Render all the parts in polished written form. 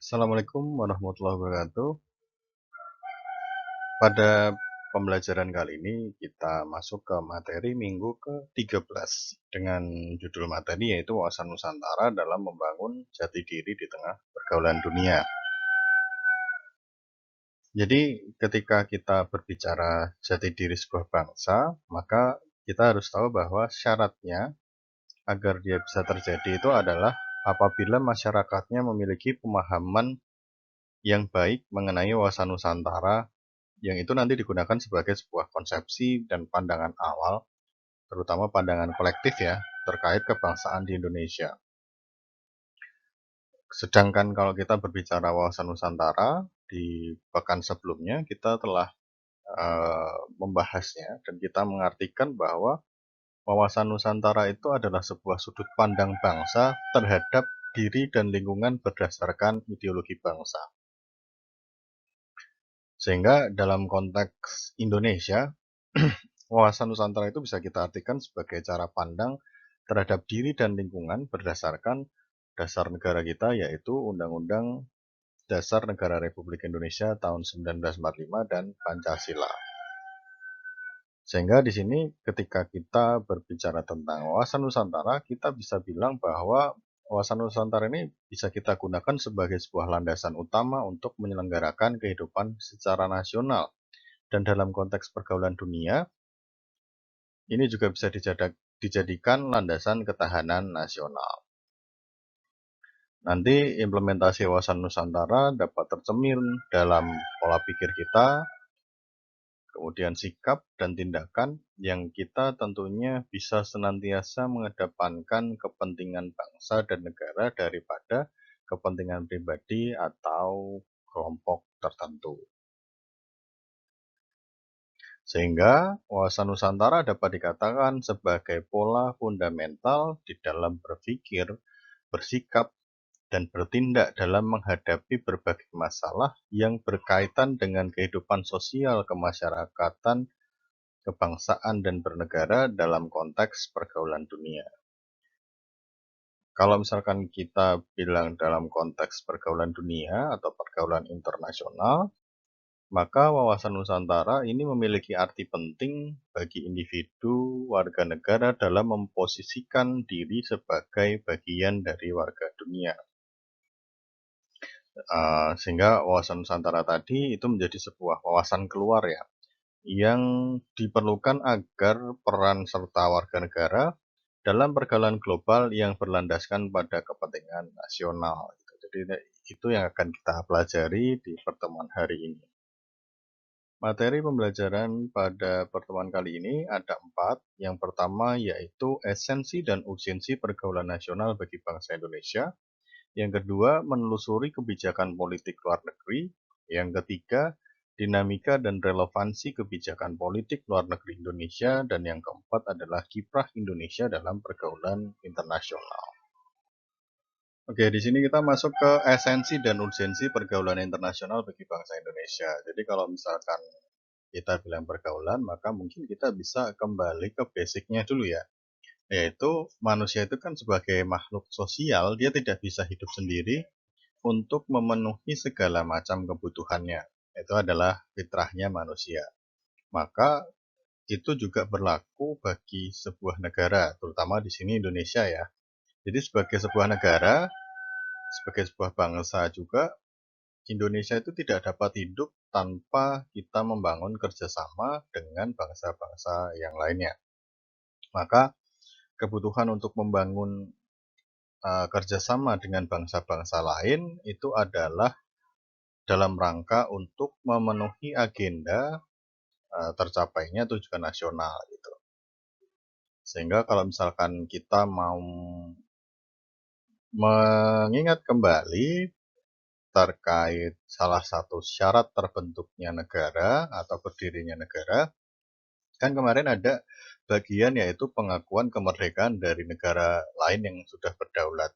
Assalamualaikum warahmatullahi wabarakatuh. Pada pembelajaran kali ini kita masuk ke materi minggu ke-13 dengan judul materi yaitu wawasan Nusantara dalam membangun jati diri di tengah pergaulan dunia. Jadi ketika kita berbicara jati diri sebuah bangsa, maka kita harus tahu bahwa syaratnya agar dia bisa terjadi itu adalah apabila masyarakatnya memiliki pemahaman yang baik mengenai wawasan Nusantara yang itu nanti digunakan sebagai sebuah konsepsi dan pandangan awal, terutama pandangan kolektif ya, terkait kebangsaan di Indonesia. Sedangkan kalau kita berbicara wawasan Nusantara, di pekan sebelumnya kita telah membahasnya dan kita mengartikan bahwa wawasan Nusantara itu adalah sebuah sudut pandang bangsa terhadap diri dan lingkungan berdasarkan ideologi bangsa. Sehingga dalam konteks Indonesia, wawasan Nusantara itu bisa kita artikan sebagai cara pandang terhadap diri dan lingkungan berdasarkan dasar negara kita, yaitu Undang-Undang Dasar Negara Republik Indonesia tahun 1945 dan Pancasila. Sehingga di sini ketika kita berbicara tentang wawasan Nusantara, kita bisa bilang bahwa wawasan Nusantara ini bisa kita gunakan sebagai sebuah landasan utama untuk menyelenggarakan kehidupan secara nasional. Dan dalam konteks pergaulan dunia, ini juga bisa dijadikan landasan ketahanan nasional. Nanti implementasi wawasan Nusantara dapat tercermin dalam pola pikir kita, kemudian sikap dan tindakan yang kita tentunya bisa senantiasa mengedepankan kepentingan bangsa dan negara daripada kepentingan pribadi atau kelompok tertentu. Sehingga wawasan Nusantara dapat dikatakan sebagai pola fundamental di dalam berpikir, bersikap, dan bertindak dalam menghadapi berbagai masalah yang berkaitan dengan kehidupan sosial kemasyarakatan, kebangsaan, dan bernegara dalam konteks pergaulan dunia. Kalau misalkan kita bilang dalam konteks pergaulan dunia atau pergaulan internasional, maka wawasan Nusantara ini memiliki arti penting bagi individu warga negara dalam memposisikan diri sebagai bagian dari warga dunia. Sehingga wawasan Nusantara tadi itu menjadi sebuah wawasan keluar ya, yang diperlukan agar peran serta warga negara dalam pergaulan global yang berlandaskan pada kepentingan nasional. Jadi itu yang akan kita pelajari di pertemuan hari ini. Materi pembelajaran pada pertemuan kali ini ada 4. Yang pertama yaitu esensi dan urgensi pergaulan nasional bagi bangsa Indonesia. Yang kedua, menelusuri kebijakan politik luar negeri. Yang ketiga, dinamika dan relevansi kebijakan politik luar negeri Indonesia. Dan yang keempat adalah kiprah Indonesia dalam pergaulan internasional. Oke, di sini kita masuk ke esensi dan urgensi pergaulan internasional bagi bangsa Indonesia. Jadi kalau misalkan kita bilang pergaulan, maka mungkin kita bisa kembali ke basicnya dulu ya. Yaitu manusia itu kan sebagai makhluk sosial, dia tidak bisa hidup sendiri untuk memenuhi segala macam kebutuhannya. Itu adalah fitrahnya manusia. Maka itu juga berlaku bagi sebuah negara, terutama di sini Indonesia ya. Jadi sebagai sebuah negara, sebagai sebuah bangsa juga, Indonesia itu tidak dapat hidup tanpa kita membangun kerjasama dengan bangsa-bangsa yang lainnya. Maka kebutuhan untuk membangun kerjasama dengan bangsa-bangsa lain itu adalah dalam rangka untuk memenuhi agenda tercapainya tujuan nasional gitu. Sehingga kalau misalkan kita mau mengingat kembali terkait salah satu syarat terbentuknya negara atau berdirinya negara, kan kemarin ada bagian yaitu pengakuan kemerdekaan dari negara lain yang sudah berdaulat.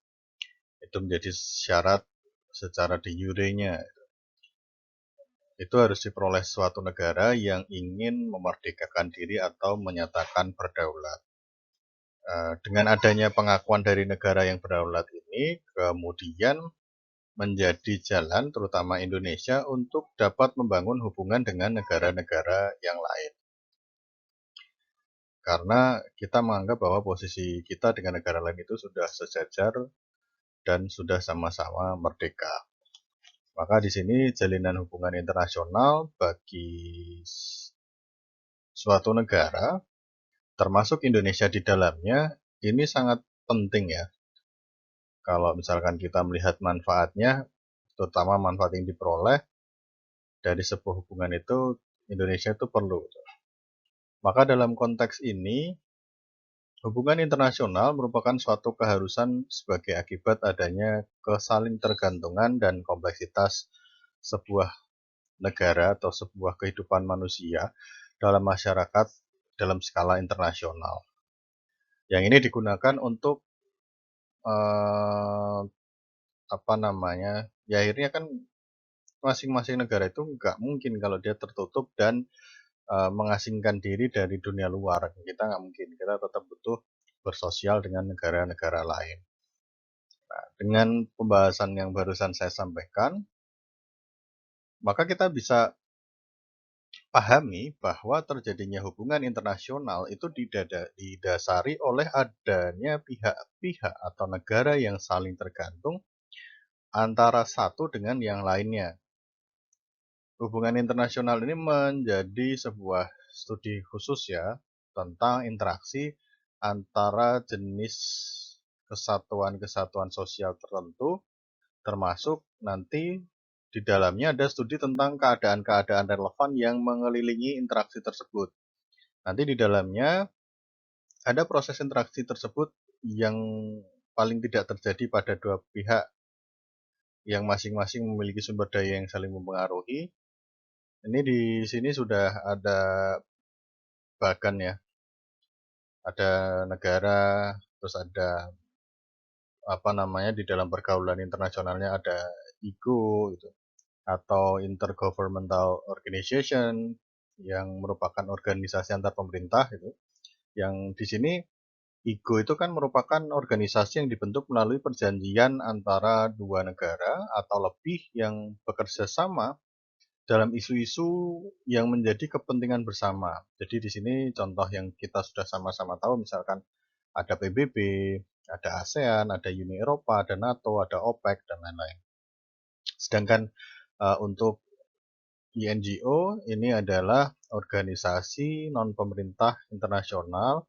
Itu menjadi syarat secara de jure-nya. Itu harus diperoleh suatu negara yang ingin memerdekakan diri atau menyatakan berdaulat. Dengan adanya pengakuan dari negara yang berdaulat ini, kemudian menjadi jalan, terutama Indonesia, untuk dapat membangun hubungan dengan negara-negara yang lain. Karena kita menganggap bahwa posisi kita dengan negara lain itu sudah sejajar dan sudah sama-sama merdeka. Maka di sini jalinan hubungan internasional bagi suatu negara, termasuk Indonesia di dalamnya, ini sangat penting ya. Kalau misalkan kita melihat manfaatnya, terutama manfaat yang diperoleh dari sebuah hubungan itu, Indonesia itu perlu. Maka dalam konteks ini, hubungan internasional merupakan suatu keharusan sebagai akibat adanya kesaling tergantungan dan kompleksitas sebuah negara atau sebuah kehidupan manusia dalam masyarakat dalam skala internasional. Yang ini digunakan untuk eh, apa namanya? Ya akhirnya kan masing-masing negara itu nggak mungkin kalau dia tertutup dan mengasingkan diri dari dunia luar. Kita nggak mungkin. Kita tetap butuh bersosial dengan negara-negara lain. Nah, dengan pembahasan yang barusan saya sampaikan, maka kita bisa pahami bahwa terjadinya hubungan internasional itu didasari oleh adanya pihak-pihak atau negara yang saling tergantung antara satu dengan yang lainnya. Hubungan internasional ini menjadi sebuah studi khusus ya tentang interaksi antara jenis kesatuan-kesatuan sosial tertentu, termasuk nanti di dalamnya ada studi tentang keadaan-keadaan relevan yang mengelilingi interaksi tersebut. Nanti di dalamnya ada proses interaksi tersebut yang paling tidak terjadi pada dua pihak yang masing-masing memiliki sumber daya yang saling mempengaruhi. Ini di sini sudah ada bahkan ya, ada negara, terus ada apa namanya di dalam pergaulan internasionalnya ada IGO gitu, atau Intergovernmental Organization yang merupakan organisasi antar pemerintah itu. Yang di sini IGO itu kan merupakan organisasi yang dibentuk melalui perjanjian antara dua negara atau lebih yang bekerja sama dalam isu-isu yang menjadi kepentingan bersama. Jadi di sini contoh yang kita sudah sama-sama tahu misalkan ada PBB, ada ASEAN, ada Uni Eropa, ada NATO, ada OPEC dan lain-lain. Sedangkan untuk INGO ini adalah organisasi non-pemerintah internasional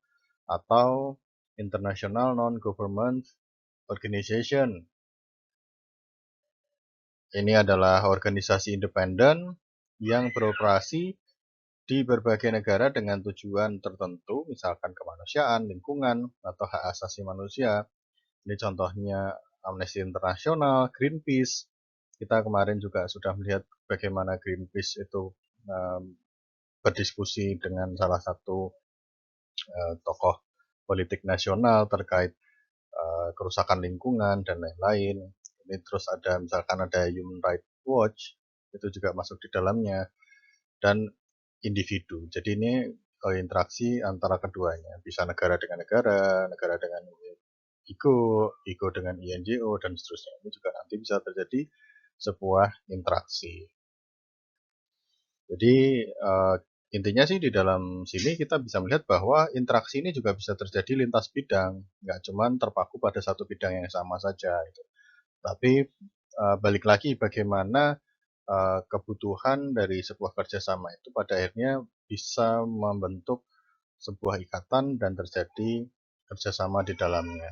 atau International Non-Government Organization. Ini adalah organisasi independen yang beroperasi di berbagai negara dengan tujuan tertentu, misalkan kemanusiaan, lingkungan, atau hak asasi manusia. Ini contohnya Amnesty International, Greenpeace. Kita kemarin juga sudah melihat bagaimana Greenpeace itu berdiskusi dengan salah satu tokoh politik nasional terkait kerusakan lingkungan dan lain-lain. Ini terus ada misalkan ada Human Rights Watch, itu juga masuk di dalamnya, dan individu. Jadi ini interaksi antara keduanya, bisa negara dengan negara, negara dengan IGO, IGO dengan INGO, dan seterusnya. Ini juga nanti bisa terjadi sebuah interaksi. Jadi intinya sih di dalam sini kita bisa melihat bahwa interaksi ini juga bisa terjadi lintas bidang, nggak cuma terpaku pada satu bidang yang sama saja. Gitu. Tapi balik lagi bagaimana kebutuhan dari sebuah kerjasama itu pada akhirnya bisa membentuk sebuah ikatan dan terjadi kerjasama di dalamnya.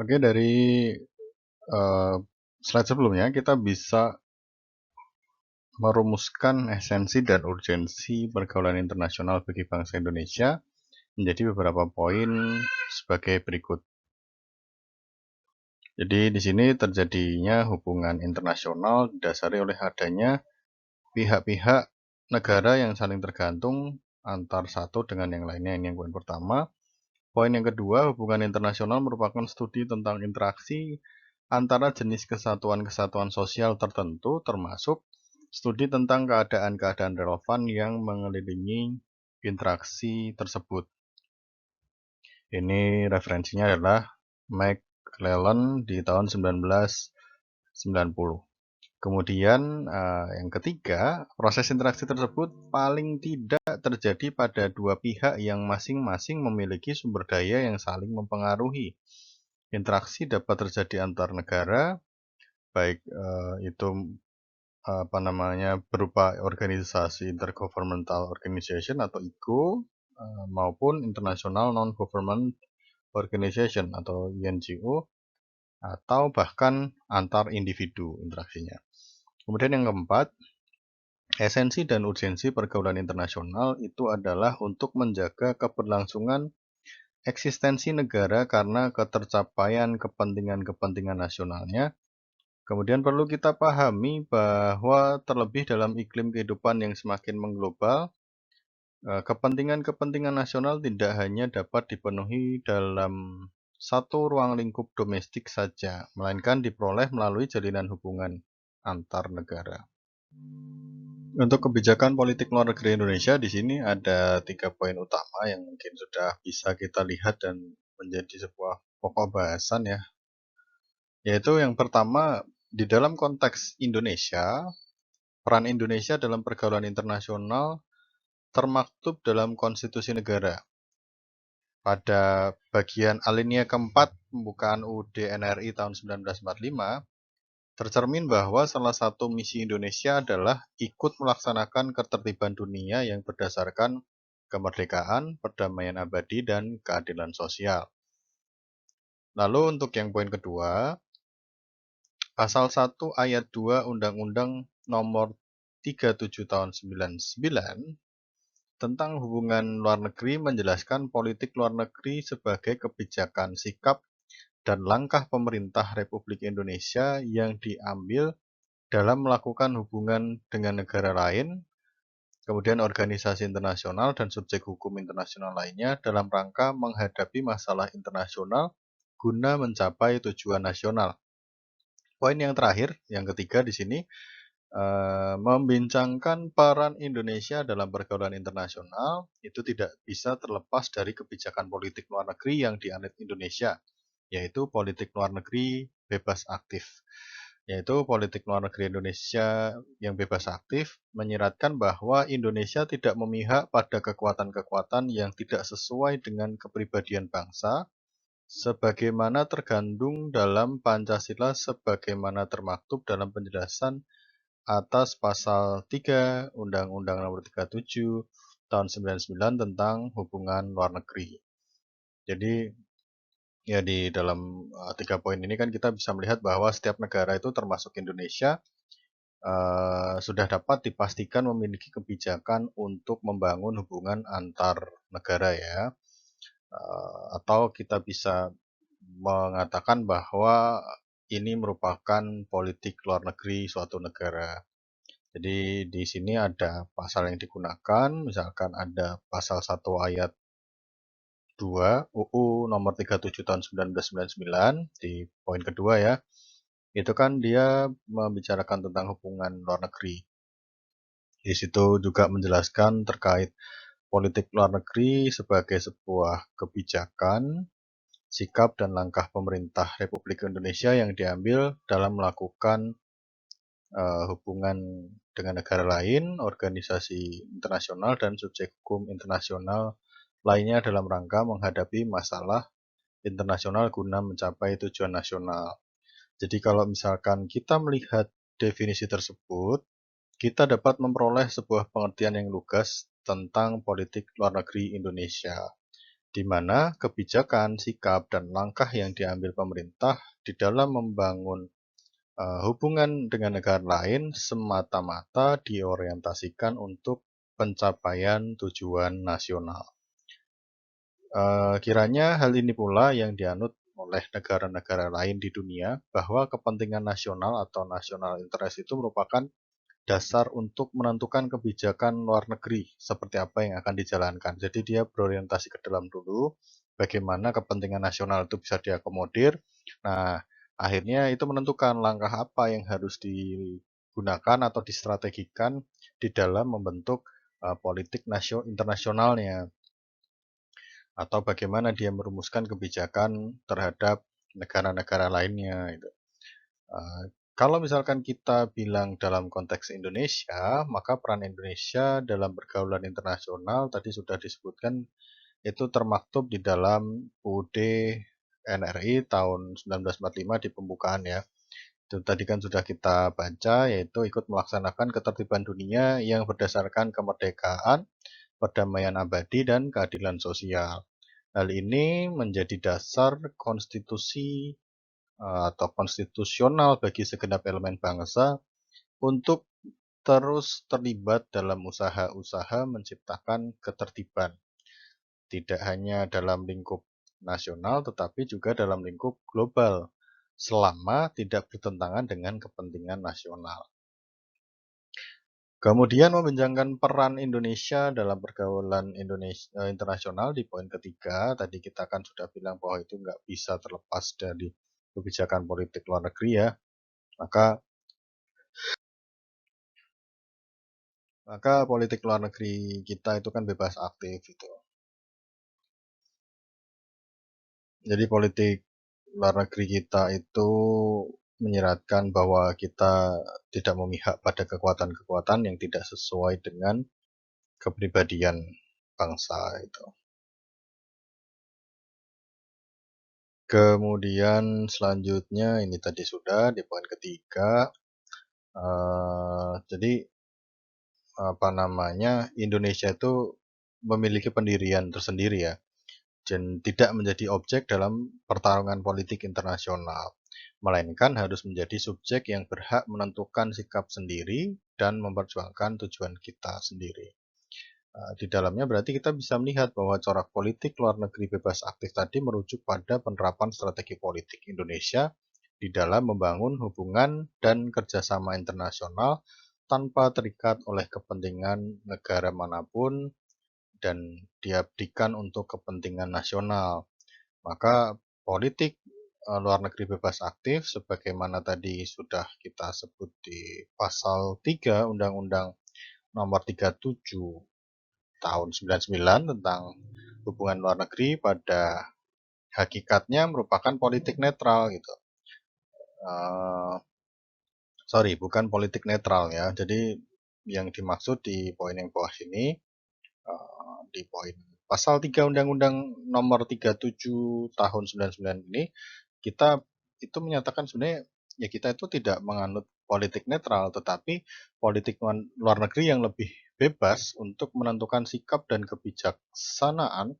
Oke, dari slide sebelumnya kita bisa merumuskan esensi dan urgensi pergaulan internasional bagi bangsa Indonesia menjadi beberapa poin sebagai berikut. Jadi di sini terjadinya hubungan internasional didasari oleh adanya pihak-pihak negara yang saling tergantung antar satu dengan yang lainnya. Ini yang poin pertama. Poin yang kedua, hubungan internasional merupakan studi tentang interaksi antara jenis kesatuan-kesatuan sosial tertentu, termasuk studi tentang keadaan-keadaan relevan yang mengelilingi interaksi tersebut. Ini referensinya adalah McClellan di tahun 19 90. Kemudian yang ketiga, proses interaksi tersebut paling tidak terjadi pada dua pihak yang masing-masing memiliki sumber daya yang saling mempengaruhi. Interaksi dapat terjadi antar negara, baik itu berupa organisasi intergovernmental organization atau IGO, maupun international non-government organization atau INGO, atau bahkan antar individu interaksinya. Kemudian yang keempat, esensi dan urgensi pergaulan internasional itu adalah untuk menjaga keberlangsungan eksistensi negara karena ketercapaian kepentingan-kepentingan nasionalnya. Kemudian perlu kita pahami bahwa terlebih dalam iklim kehidupan yang semakin mengglobal, kepentingan-kepentingan nasional tidak hanya dapat dipenuhi dalam satu ruang lingkup domestik saja, melainkan diperoleh melalui jalinan hubungan antar negara. Untuk kebijakan politik luar negeri Indonesia, di sini ada 3 poin utama yang mungkin sudah bisa kita lihat dan menjadi sebuah pokok bahasan ya. Yaitu yang pertama, di dalam konteks Indonesia, peran Indonesia dalam pergaulan internasional termaktub dalam konstitusi negara. Pada bagian alinea keempat pembukaan UUD NRI tahun 1945, tercermin bahwa salah satu misi Indonesia adalah ikut melaksanakan ketertiban dunia yang berdasarkan kemerdekaan, perdamaian abadi, dan keadilan sosial. Lalu untuk yang poin kedua, Pasal 1 Ayat 2 Undang-Undang Nomor 37 Tahun 99 tentang hubungan luar negeri menjelaskan politik luar negeri sebagai kebijakan sikap dan langkah pemerintah Republik Indonesia yang diambil dalam melakukan hubungan dengan negara lain, kemudian organisasi internasional dan subjek hukum internasional lainnya dalam rangka menghadapi masalah internasional guna mencapai tujuan nasional. Poin yang terakhir, yang ketiga di sini, membincangkan peran Indonesia dalam pergaulan internasional itu tidak bisa terlepas dari kebijakan politik luar negeri yang dianut Indonesia, yaitu politik luar negeri bebas aktif. Yaitu politik luar negeri Indonesia yang bebas aktif menyiratkan bahwa Indonesia tidak memihak pada kekuatan-kekuatan yang tidak sesuai dengan kepribadian bangsa, sebagaimana tergandung dalam Pancasila sebagaimana termaktub dalam penjelasan atas pasal 3 Undang-Undang Nomor 37 tahun 99 tentang hubungan luar negeri. Jadi ya di dalam 3 poin ini kan kita bisa melihat bahwa setiap negara itu termasuk Indonesia sudah dapat dipastikan memiliki kebijakan untuk membangun hubungan antar negara ya. Atau kita bisa mengatakan bahwa ini merupakan politik luar negeri suatu negara. Jadi di sini ada pasal yang digunakan, misalkan ada pasal 1 ayat 2 UU nomor 37 tahun 1999 di poin kedua ya. Itu kan dia membicarakan tentang hubungan luar negeri. Di situ juga menjelaskan terkait politik luar negeri sebagai sebuah kebijakan, sikap dan langkah pemerintah Republik Indonesia yang diambil dalam melakukan hubungan dengan negara lain, organisasi internasional, dan subjek hukum internasional lainnya dalam rangka menghadapi masalah internasional guna mencapai tujuan nasional. Jadi kalau misalkan kita melihat definisi tersebut, kita dapat memperoleh sebuah pengertian yang lugas tentang politik luar negeri Indonesia, di mana kebijakan, sikap, dan langkah yang diambil pemerintah di dalam membangun hubungan dengan negara lain semata-mata diorientasikan untuk pencapaian tujuan nasional. Kiranya hal ini pula yang dianut oleh negara-negara lain di dunia, bahwa kepentingan nasional atau national interest itu merupakan dasar untuk menentukan kebijakan luar negeri seperti apa yang akan dijalankan. Jadi dia berorientasi ke dalam dulu, bagaimana kepentingan nasional itu bisa diakomodir. Nah, akhirnya itu menentukan langkah apa yang harus digunakan atau distrategikan di dalam membentuk politik internasionalnya, atau bagaimana dia merumuskan kebijakan terhadap negara-negara lainnya. Kalau misalkan kita bilang dalam konteks Indonesia, maka peran Indonesia dalam pergaulan internasional tadi sudah disebutkan itu termaktub di dalam UUD NRI tahun 1945 di pembukaan ya. Itu tadi kan sudah kita baca, yaitu ikut melaksanakan ketertiban dunia yang berdasarkan kemerdekaan, perdamaian abadi, dan keadilan sosial. Hal ini menjadi dasar konstitusi atau konstitusional bagi segenap elemen bangsa untuk terus terlibat dalam usaha-usaha menciptakan ketertiban, tidak hanya dalam lingkup nasional tetapi juga dalam lingkup global, selama tidak bertentangan dengan kepentingan nasional. Kemudian membincangkan peran Indonesia dalam pergaulan internasional di poin ketiga, tadi kita kan sudah bilang bahwa itu nggak bisa terlepas dari kebijakan politik luar negeri ya, maka politik luar negeri kita itu kan bebas aktif itu. Jadi politik luar negeri kita itu menyiratkan bahwa kita tidak memihak pada kekuatan-kekuatan yang tidak sesuai dengan kepribadian bangsa itu. Kemudian selanjutnya ini tadi sudah di poin ketiga. Jadi apa namanya, Indonesia itu memiliki pendirian tersendiri ya, dan tidak menjadi objek dalam pertarungan politik internasional, melainkan harus menjadi subjek yang berhak menentukan sikap sendiri dan memperjuangkan tujuan kita sendiri. Di dalamnya berarti kita bisa melihat bahwa corak politik luar negeri bebas aktif tadi merujuk pada penerapan strategi politik Indonesia di dalam membangun hubungan dan kerjasama internasional tanpa terikat oleh kepentingan negara manapun dan diabdikan untuk kepentingan nasional. Maka politik luar negeri bebas aktif sebagaimana tadi sudah kita sebut di pasal 3 Undang-Undang Nomor 37 tahun 99 tentang hubungan luar negeri pada hakikatnya merupakan politik netral gitu. Sorry, bukan politik netral ya. Jadi yang dimaksud di poin yang bawah sini, di poin pasal 3 Undang-Undang Nomor 37 tahun 99 ini, kita itu menyatakan sebenarnya ya kita itu tidak menganut politik netral, tetapi politik luar negeri yang lebih bebas untuk menentukan sikap dan kebijaksanaan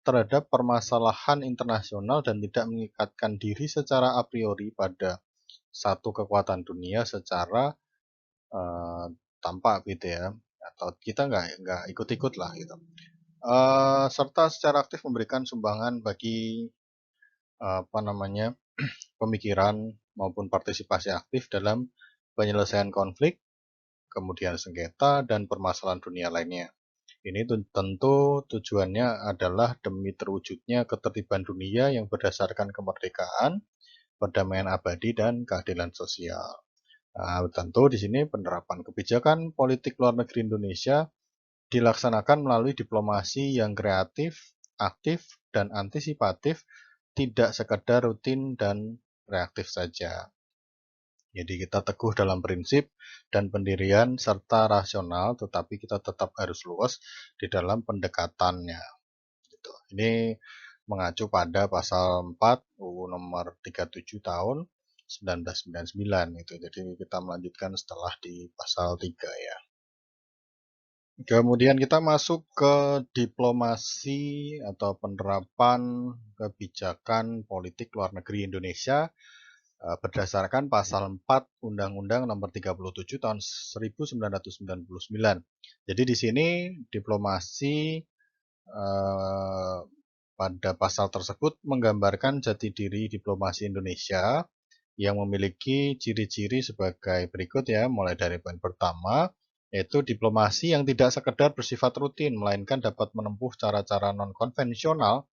terhadap permasalahan internasional dan tidak mengikatkan diri secara a priori pada satu kekuatan dunia secara uh, tampak gitu ya, atau kita nggak ikut-ikut lah gitu. Serta secara aktif memberikan sumbangan bagi apa namanya pemikiran maupun partisipasi aktif dalam penyelesaian konflik, kemudian sengketa dan permasalahan dunia lainnya. Ini tentu tujuannya adalah demi terwujudnya ketertiban dunia yang berdasarkan kemerdekaan, perdamaian abadi, dan keadilan sosial. Nah, tentu di sini penerapan kebijakan politik luar negeri Indonesia dilaksanakan melalui diplomasi yang kreatif, aktif, dan antisipatif, tidak sekedar rutin dan reaktif saja. Jadi kita teguh dalam prinsip dan pendirian serta rasional, tetapi kita tetap harus luas di dalam pendekatannya. Gitu. Ini mengacu pada pasal 4 UU nomor 37 tahun 1999 itu. Jadi kita melanjutkan setelah di pasal 3 ya. Kemudian kita masuk ke diplomasi atau penerapan kebijakan politik luar negeri Indonesia berdasarkan pasal 4 Undang-Undang Nomor 37 tahun 1999. Jadi di sini diplomasi pada pasal tersebut menggambarkan jati diri diplomasi Indonesia yang memiliki ciri-ciri sebagai berikut ya, mulai dari poin pertama, yaitu diplomasi yang tidak sekedar bersifat rutin, melainkan dapat menempuh cara-cara non-konvensional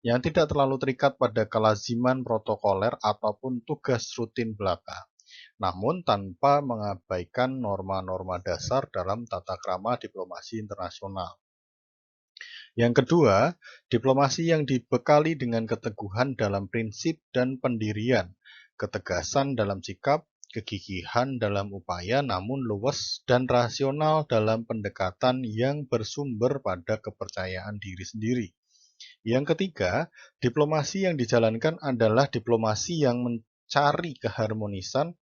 yang tidak terlalu terikat pada kelaziman protokoler ataupun tugas rutin belaka, namun tanpa mengabaikan norma-norma dasar dalam tata krama diplomasi internasional. Yang kedua, diplomasi yang dibekali dengan keteguhan dalam prinsip dan pendirian, ketegasan dalam sikap, kegigihan dalam upaya namun luwes dan rasional dalam pendekatan yang bersumber pada kepercayaan diri sendiri. Yang ketiga, diplomasi yang dijalankan adalah diplomasi yang mencari keharmonisan,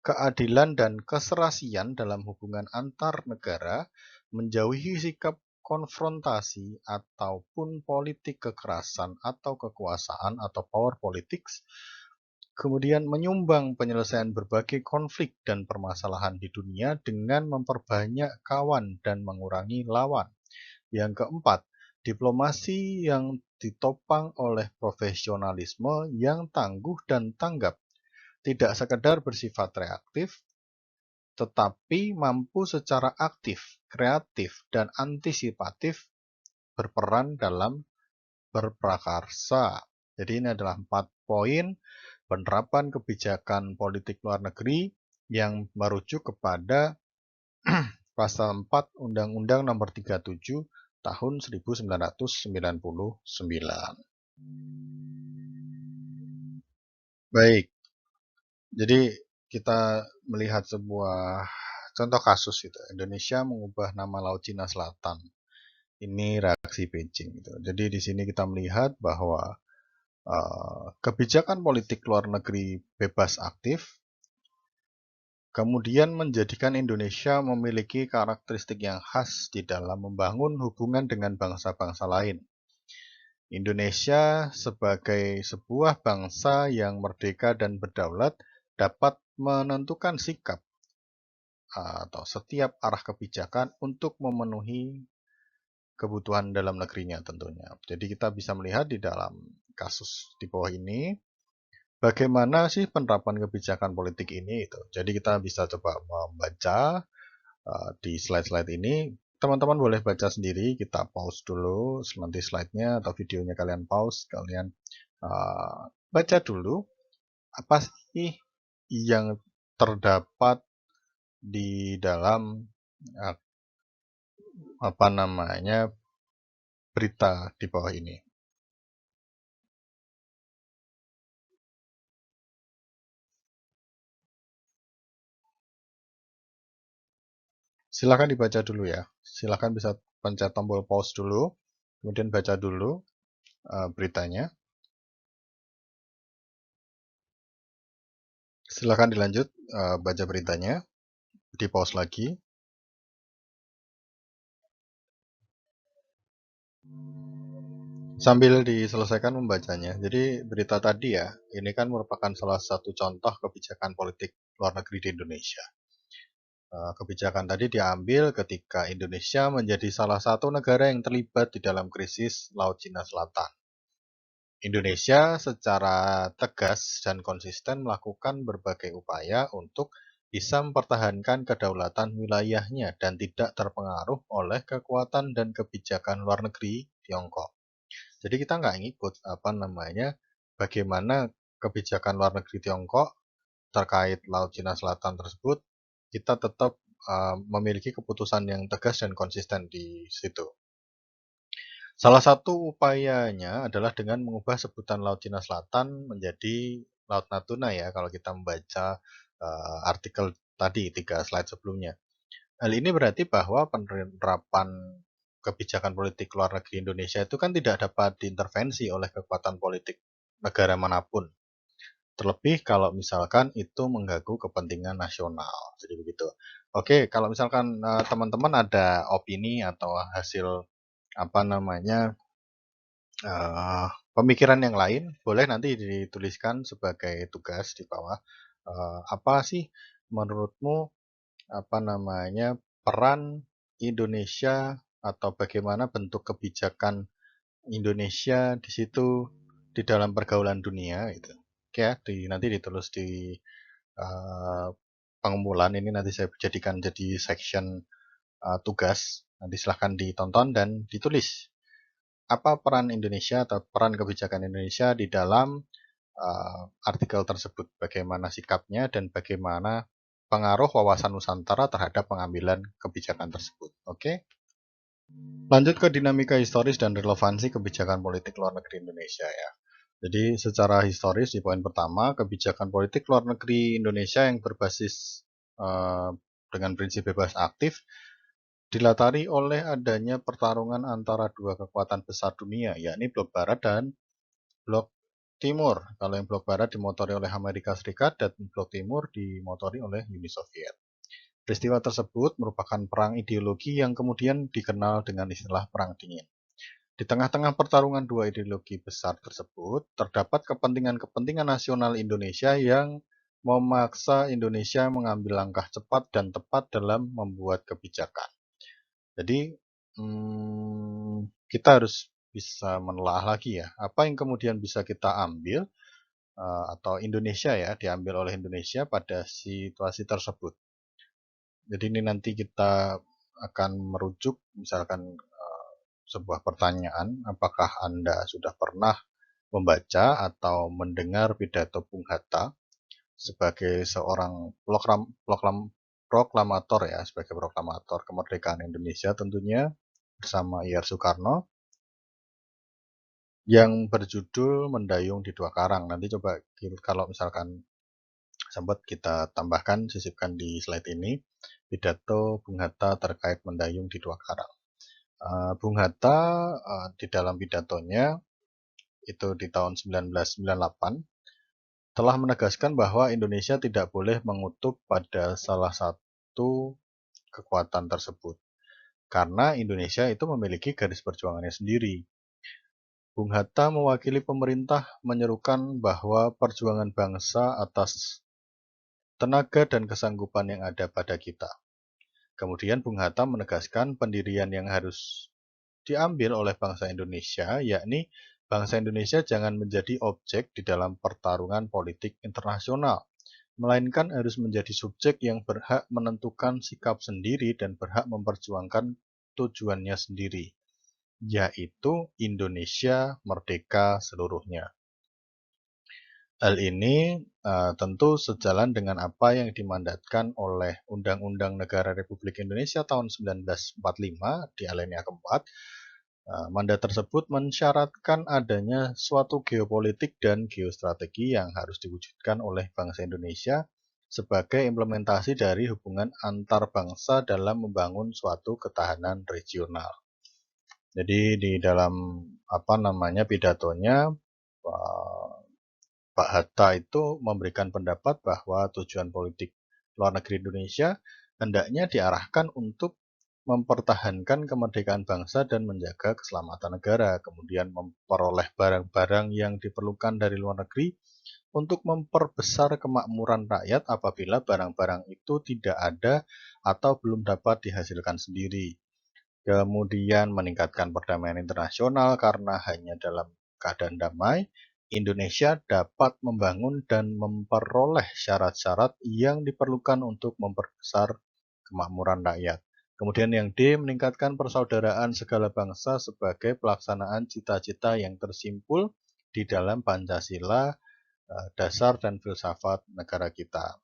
keadilan, dan keserasian dalam hubungan antar negara, menjauhi sikap konfrontasi ataupun politik kekerasan atau kekuasaan atau power politics, kemudian menyumbang penyelesaian berbagai konflik dan permasalahan di dunia dengan memperbanyak kawan dan mengurangi lawan. Yang keempat, diplomasi yang ditopang oleh profesionalisme yang tangguh dan tanggap, tidak sekedar bersifat reaktif, tetapi mampu secara aktif, kreatif, dan antisipatif berperan dalam berprakarsa. Jadi ini adalah 4 poin penerapan kebijakan politik luar negeri yang merujuk kepada Pasal 4 Undang-Undang Nomor 37 Tahun 1999. Baik, jadi kita melihat sebuah contoh kasus gitu. Indonesia mengubah nama Laut Cina Selatan. Ini reaksi Beijing gitu. Jadi di sini kita melihat bahwa kebijakan politik luar negeri bebas aktif kemudian menjadikan Indonesia memiliki karakteristik yang khas di dalam membangun hubungan dengan bangsa-bangsa lain. Indonesia sebagai sebuah bangsa yang merdeka dan berdaulat dapat menentukan sikap atau setiap arah kebijakan untuk memenuhi kebutuhan dalam negerinya tentunya. Jadi kita bisa melihat di dalam kasus di bawah ini bagaimana sih penerapan kebijakan politik ini itu. Jadi kita bisa coba membaca di slide-slide ini. Teman-teman boleh baca sendiri, kita pause dulu nanti slide-nya atau videonya kalian pause, kalian baca dulu apa sih yang terdapat di dalam apa namanya berita di bawah ini. Silakan dibaca dulu ya. Silakan bisa pencet tombol pause dulu, kemudian baca dulu beritanya. Silakan dilanjut baca beritanya, di pause lagi. Sambil diselesaikan membacanya. Jadi berita tadi ya, ini kan merupakan salah satu contoh kebijakan politik luar negeri di Indonesia. Kebijakan tadi diambil ketika Indonesia menjadi salah satu negara yang terlibat di dalam krisis Laut Cina Selatan. Indonesia secara tegas dan konsisten melakukan berbagai upaya untuk bisa mempertahankan kedaulatan wilayahnya dan tidak terpengaruh oleh kekuatan dan kebijakan luar negeri Tiongkok. Jadi kita nggak ngikut bagaimana kebijakan luar negeri Tiongkok terkait Laut Cina Selatan tersebut, kita tetap memiliki keputusan yang tegas dan konsisten di situ. Salah satu upayanya adalah dengan mengubah sebutan Laut Cina Selatan menjadi Laut Natuna ya, kalau kita membaca artikel tadi 3 slide sebelumnya. Hal ini berarti bahwa penerapan kebijakan politik luar negeri Indonesia itu kan tidak dapat diintervensi oleh kekuatan politik negara manapun. Terlebih kalau misalkan itu mengganggu kepentingan nasional. Jadi begitu. Oke, kalau misalkan teman-teman ada opini atau hasil pemikiran yang lain, boleh nanti dituliskan sebagai tugas di bawah. Apa sih menurutmu peran Indonesia atau bagaimana bentuk kebijakan Indonesia di situ di dalam pergaulan dunia itu. Oke ya, nanti ditulis di pengumpulan ini, nanti saya jadikan jadi section tugas. Nanti silahkan ditonton dan ditulis apa peran Indonesia atau peran kebijakan Indonesia di dalam artikel tersebut, bagaimana sikapnya dan bagaimana pengaruh wawasan Nusantara terhadap pengambilan kebijakan tersebut. Oke. Lanjut ke dinamika historis dan relevansi kebijakan politik luar negeri Indonesia ya. Jadi secara historis di poin pertama, kebijakan politik luar negeri Indonesia yang berbasis dengan prinsip bebas aktif dilatari oleh adanya pertarungan antara dua kekuatan besar dunia, yakni Blok Barat dan Blok Timur. Kalau yang Blok Barat dimotori oleh Amerika Serikat dan Blok Timur dimotori oleh Uni Soviet. Peristiwa tersebut merupakan perang ideologi yang kemudian dikenal dengan istilah Perang Dingin. Di tengah-tengah pertarungan dua ideologi besar tersebut, terdapat kepentingan-kepentingan nasional Indonesia yang memaksa Indonesia mengambil langkah cepat dan tepat dalam membuat kebijakan. Jadi, kita harus bisa menelaah lagi ya, apa yang kemudian bisa kita ambil atau Indonesia ya, diambil oleh Indonesia pada situasi tersebut. Jadi ini nanti kita akan merujuk misalkan sebuah pertanyaan, apakah Anda sudah pernah membaca atau mendengar pidato Bung Hatta sebagai seorang proklamator ya, sebagai proklamator kemerdekaan Indonesia tentunya bersama IR Soekarno yang berjudul Mendayung di Dua Karang. Nanti coba kalau misalkan sempat kita tambahkan, sisipkan di slide ini pidato Bung Hatta terkait mendayung di dua karang. Bung Hatta di dalam pidatonya itu di tahun 1998 telah menegaskan bahwa Indonesia tidak boleh mengutuk pada salah satu kekuatan tersebut karena Indonesia itu memiliki garis perjuangannya sendiri. Bung Hatta mewakili pemerintah menyerukan bahwa perjuangan bangsa atas tenaga dan kesanggupan yang ada pada kita. Kemudian Bung Hatta menegaskan pendirian yang harus diambil oleh bangsa Indonesia, yakni bangsa Indonesia jangan menjadi objek di dalam pertarungan politik internasional, melainkan harus menjadi subjek yang berhak menentukan sikap sendiri dan berhak memperjuangkan tujuannya sendiri, yaitu Indonesia merdeka seluruhnya. Hal ini tentu sejalan dengan apa yang dimandatkan oleh Undang-Undang Negara Republik Indonesia tahun 1945 di alinea keempat. Mandat tersebut mensyaratkan adanya suatu geopolitik dan geostrategi yang harus diwujudkan oleh bangsa Indonesia sebagai implementasi dari hubungan antar bangsa dalam membangun suatu ketahanan regional. Jadi di dalam pidatonya Pak Hatta itu memberikan pendapat bahwa tujuan politik luar negeri Indonesia hendaknya diarahkan untuk mempertahankan kemerdekaan bangsa dan menjaga keselamatan negara, kemudian memperoleh barang-barang yang diperlukan dari luar negeri untuk memperbesar kemakmuran rakyat apabila barang-barang itu tidak ada atau belum dapat dihasilkan sendiri. Kemudian meningkatkan perdamaian internasional karena hanya dalam keadaan damai, Indonesia dapat membangun dan memperoleh syarat-syarat yang diperlukan untuk memperbesar kemakmuran rakyat. Kemudian yang D, meningkatkan persaudaraan segala bangsa sebagai pelaksanaan cita-cita yang tersimpul di dalam Pancasila, dasar dan filsafat negara kita.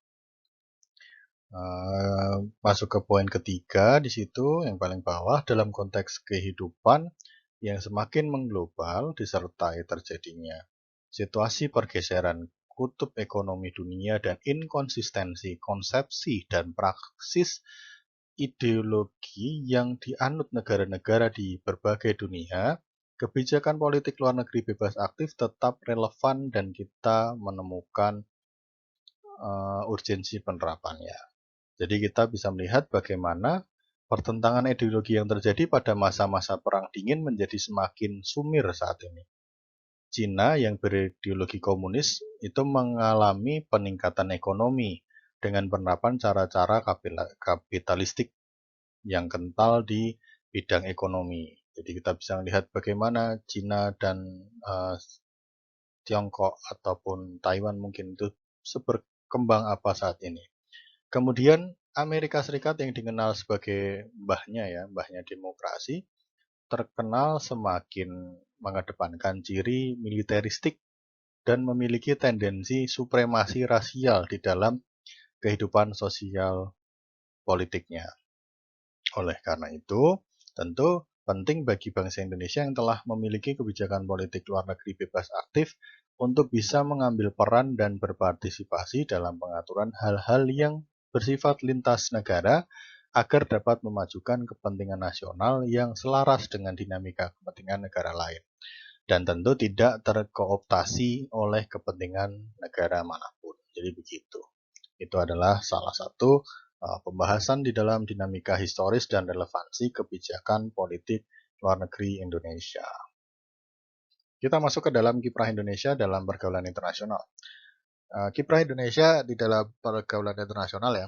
Masuk ke poin ketiga di situ yang paling bawah, dalam konteks kehidupan yang semakin mengglobal disertai terjadinya situasi pergeseran kutub ekonomi dunia dan inkonsistensi konsepsi dan praksis ideologi yang dianut negara-negara di berbagai dunia, kebijakan politik luar negeri bebas aktif tetap relevan dan kita menemukan urgensi penerapannya. Jadi kita bisa melihat bagaimana pertentangan ideologi yang terjadi pada masa-masa Perang Dingin menjadi semakin sumir saat ini. Cina yang berideologi komunis itu mengalami peningkatan ekonomi dengan penerapan cara-cara kapitalistik yang kental di bidang ekonomi. Jadi kita bisa melihat bagaimana Cina dan Tiongkok ataupun Taiwan mungkin itu seberkembang apa saat ini. Kemudian Amerika Serikat yang dikenal sebagai mbahnya demokrasi, terkenal semakin mengedepankan ciri militeristik dan memiliki tendensi supremasi rasial di dalam kehidupan sosial politiknya. Oleh karena itu, tentu penting bagi bangsa Indonesia yang telah memiliki kebijakan politik luar negeri bebas aktif untuk bisa mengambil peran dan berpartisipasi dalam pengaturan hal-hal yang bersifat lintas negara agar dapat memajukan kepentingan nasional yang selaras dengan dinamika kepentingan negara lain dan tentu tidak terkooptasi oleh kepentingan negara manapun. Jadi begitu. Itu adalah salah satu pembahasan di dalam dinamika historis dan relevansi kebijakan politik luar negeri Indonesia. Kita masuk ke dalam kiprah Indonesia dalam pergaulan internasional. Kiprah Indonesia di dalam pergaulan internasional ya,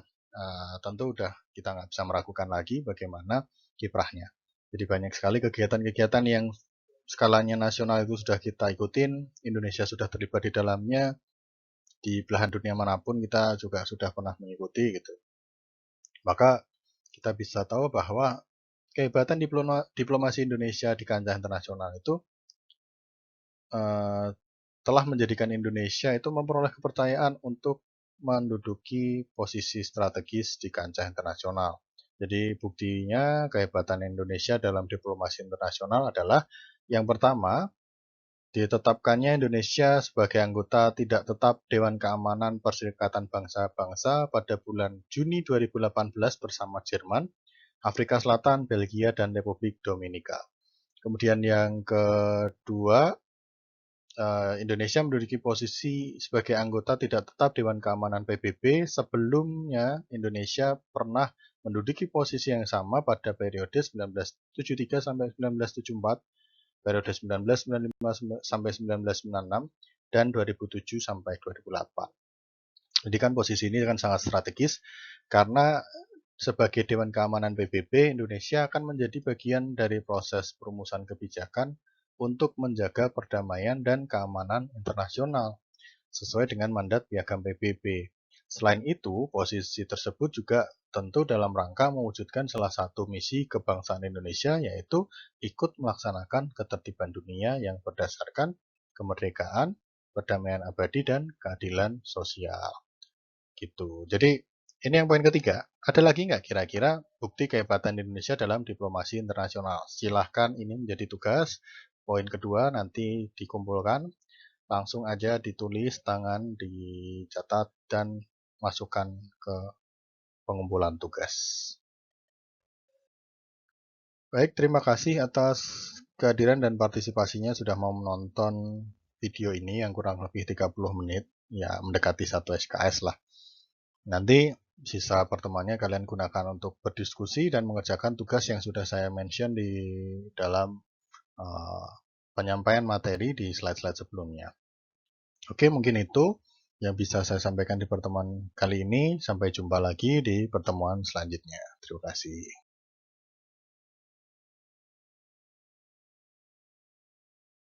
tentu udah kita nggak bisa meragukan lagi bagaimana kiprahnya. Jadi banyak sekali kegiatan-kegiatan yang skalanya nasional itu sudah kita ikutin, Indonesia sudah terlibat di dalamnya, di belahan dunia manapun kita juga sudah pernah mengikuti gitu. Maka kita bisa tahu bahwa kehebatan diplomasi Indonesia di kancah internasional itu telah menjadikan Indonesia itu memperoleh kepercayaan untuk menduduki posisi strategis di kancah internasional. Jadi buktinya kehebatan Indonesia dalam diplomasi internasional adalah yang pertama, ditetapkannya Indonesia sebagai anggota tidak tetap Dewan Keamanan Perserikatan Bangsa-Bangsa pada bulan Juni 2018 bersama Jerman, Afrika Selatan, Belgia, dan Republik Dominika. Kemudian yang kedua, Indonesia menduduki posisi sebagai anggota tidak tetap Dewan Keamanan PBB. Sebelumnya, Indonesia pernah menduduki posisi yang sama pada periode 1973 sampai 1974, periode 1995 sampai 1996, dan 2007 sampai 2008. Jadi kan posisi ini kan sangat strategis karena sebagai Dewan Keamanan PBB, Indonesia akan menjadi bagian dari proses perumusan kebijakan untuk menjaga perdamaian dan keamanan internasional sesuai dengan mandat Piagam PBB. Selain itu, posisi tersebut juga tentu dalam rangka mewujudkan salah satu misi kebangsaan Indonesia, yaitu ikut melaksanakan ketertiban dunia yang berdasarkan kemerdekaan, perdamaian abadi, dan keadilan sosial. Gitu. Jadi ini yang poin ketiga. Ada lagi nggak kira-kira bukti kehebatan Indonesia dalam diplomasi internasional? Silahkan ini menjadi tugas. Poin kedua nanti dikumpulkan, langsung aja ditulis tangan, dicatat, dan masukkan ke pengumpulan tugas. Baik, terima kasih atas kehadiran dan partisipasinya sudah mau menonton video ini yang kurang lebih 30 menit. Ya, mendekati 1 SKS lah. Nanti sisa pertemuannya kalian gunakan untuk berdiskusi dan mengerjakan tugas yang sudah saya mention di dalam penyampaian materi di slide-slide sebelumnya. Oke, mungkin itu yang bisa saya sampaikan di pertemuan kali ini. Sampai jumpa lagi di pertemuan selanjutnya. Terima kasih.